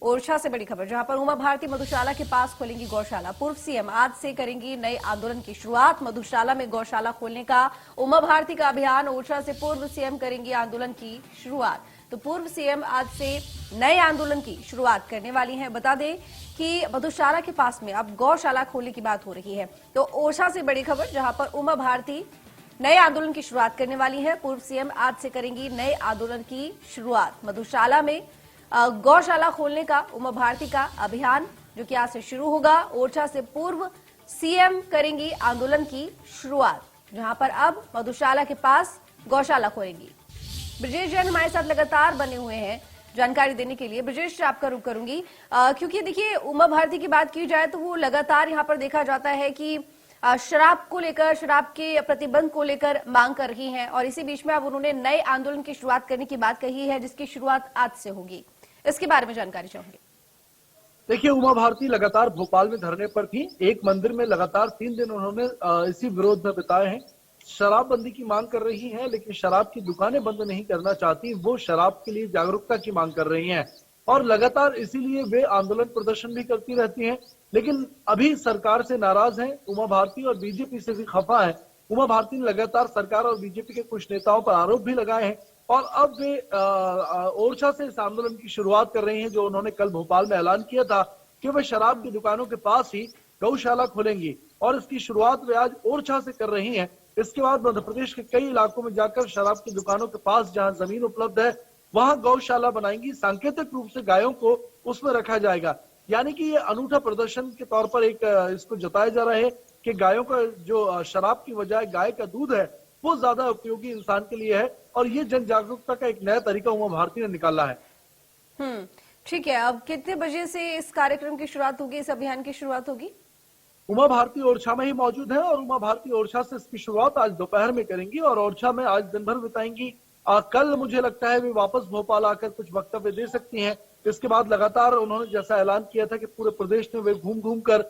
ओरछा से बड़ी खबर, जहां पर उमा भारती मधुशाला के पास खोलेंगी गौशाला। पूर्व सीएम आज से करेंगी नए आंदोलन की शुरुआत। मधुशाला में गौशाला खोलने का उमा भारती का अभियान। ओरछा से पूर्व सीएम करेंगी आंदोलन की शुरुआत। तो पूर्व सीएम आज से नए आंदोलन की शुरुआत करने वाली हैं। बता दें कि मधुशाला के पास में अब गौशाला खोलने की बात हो रही है। तो ओरछा से बड़ी खबर, जहां पर उमा भारती नए आंदोलन की शुरुआत करने वाली है। पूर्व सीएम आज से करेंगी नए आंदोलन की शुरुआत। मधुशाला में गौशाला खोलने का उमा भारती का अभियान जो कि आज से शुरू होगा। ओरछा से पूर्व सीएम करेंगी आंदोलन की शुरुआत, जहां पर अब मधुशाला के पास गौशाला खोलेंगी। ब्रजेश जैन हमारे साथ लगातार बने हुए हैं जानकारी देने के लिए। ब्रजेश, आपका रुख करूंगी क्योंकि देखिए उमा भारती की बात की जाए तो वो लगातार यहां पर देखा जाता है कि शराब को लेकर, शराब के प्रतिबंध को लेकर मांग कर रही हैं और इसी बीच में अब उन्होंने नए आंदोलन की शुरुआत करने की बात कही है, जिसकी शुरुआत आज से होगी। इसके बारे में जानकारी चाहूंगी। देखिए, उमा भारती लगातार भोपाल में धरने पर थी। एक मंदिर में लगातार 3 दिन उन्होंने इसी विरोध में बिताए हैं। शराबबंदी की मांग कर रही हैं, लेकिन शराब की दुकानें बंद नहीं करना चाहती। वो शराब के लिए जागरूकता की मांग कर रही हैं और लगातार इसीलिए वे आंदोलन प्रदर्शन भी करती रहती हैं। लेकिन अभी सरकार से नाराज हैं उमा भारती और बीजेपी से भी खफा है। उमा भारती ने लगातार सरकार और बीजेपी के कुछ नेताओं पर आरोप भी लगाए हैं और अब वे ओरछा से इस आंदोलन की शुरुआत कर रही हैं, जो उन्होंने कल भोपाल में ऐलान किया था कि वे शराब की दुकानों के पास ही गौशाला खोलेंगी और इसकी शुरुआत वे आज ओरछा से कर रही हैं। इसके बाद मध्य प्रदेश के कई इलाकों में जाकर शराब की दुकानों के पास जहां जमीन उपलब्ध है वहां गौशाला बनाएंगी। सांकेतिक रूप से गायों को उसमें रखा जाएगा, यानी कि ये अनूठा प्रदर्शन के तौर पर एक इसको जताया जा रहा है कि गायों का जो शराब की बजाय गाय का दूध है वो ज्यादा उपयोगी इंसान के लिए है और ये जन जागरूकता का एक नया तरीका उमा भारती ने निकाला है। ठीक है, अब कितने बजे से इस कार्यक्रम की शुरुआत होगी, इस अभियान की शुरुआत होगी? उमा भारती ओरछा में ही मौजूद है और उमा भारती ओरछा से इसकी शुरुआत आज दोपहर में करेंगी और ओरछा में आज दिन भर बिताएंगी। कल मुझे लगता है वे वापस भोपाल आकर कुछ वक्तव्य दे सकती हैं। इसके बाद लगातार उन्होंने जैसा ऐलान किया था कि पूरे प्रदेश में वे घूम घूम कर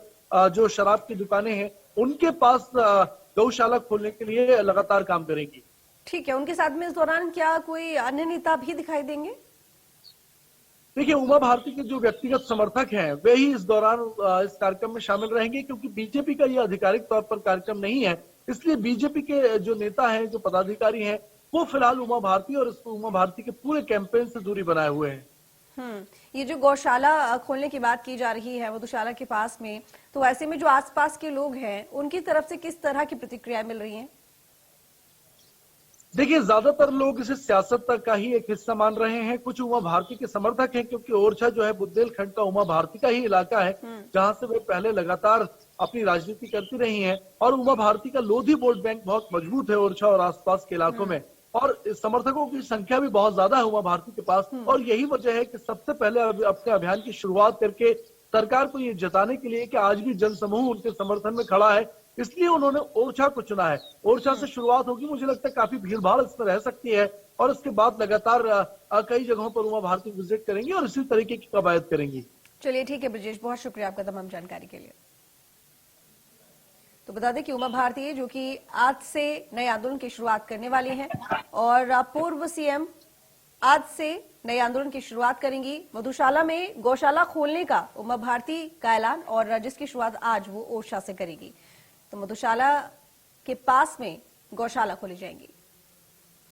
जो शराब की दुकानें हैं उनके पास गौशाला खोलने के लिए लगातार काम करेंगी। ठीक है, उनके साथ में इस दौरान क्या कोई अन्य नेता भी दिखाई देंगे? देखिए, उमा भारती के जो व्यक्तिगत समर्थक हैं वे ही इस दौरान इस कार्यक्रम में शामिल रहेंगे, क्योंकि बीजेपी का ये आधिकारिक तौर पर कार्यक्रम नहीं है। इसलिए बीजेपी के जो नेता हैं, जो पदाधिकारी हैं, वो फिलहाल उमा भारती और उमा भारती के पूरे कैंपेन से दूरी बनाए हुए हैं। ये जो गौशाला खोलने की बात की जा रही है मधुशाला के पास में, तो ऐसे में जो आसपास के लोग हैं उनकी तरफ से किस तरह की प्रतिक्रिया मिल रही है? देखिए, ज्यादातर लोग इसे सियासत का ही एक हिस्सा मान रहे हैं। कुछ उमा भारती के समर्थक हैं, क्योंकि ओरछा जो है बुंदेलखंड का उमा भारती का ही इलाका है जहां से वे पहले लगातार अपनी राजनीति करती रही हैं और उमा भारती का लोधी वोट बैंक बहुत मजबूत है ओरछा और आसपास के इलाकों में और समर्थकों की संख्या भी बहुत ज्यादा है उमा भारती के पास। और यही वजह है कि सबसे पहले अपने अभियान की शुरुआत करके सरकार को ये जताने के लिए कि आज भी जनसमूह उनके समर्थन में खड़ा है, इसलिए उन्होंने ओरछा को चुना है। ओरछा से शुरुआत होगी, मुझे लगता है काफी भीड़ भाड़ इसमें रह सकती है और इसके बाद लगातार कई जगहों पर उमा भारती विजिट करेंगी और इसी तरीके की कवायद करेंगी। चलिए ठीक है ब्रजेश, बहुत शुक्रिया आपका तमाम जानकारी के लिए। तो बता दें कि उमा भारती जो कि आज से नए आंदोलन की शुरुआत करने वाली हैं और पूर्व सीएम आज से नए आंदोलन की शुरुआत करेंगी। मधुशाला में गौशाला खोलने का उमा भारती का ऐलान और जिसकी शुरुआत आज वो ओरछा से करेगी। तो मधुशाला के पास में गौशाला खोली जाएंगी।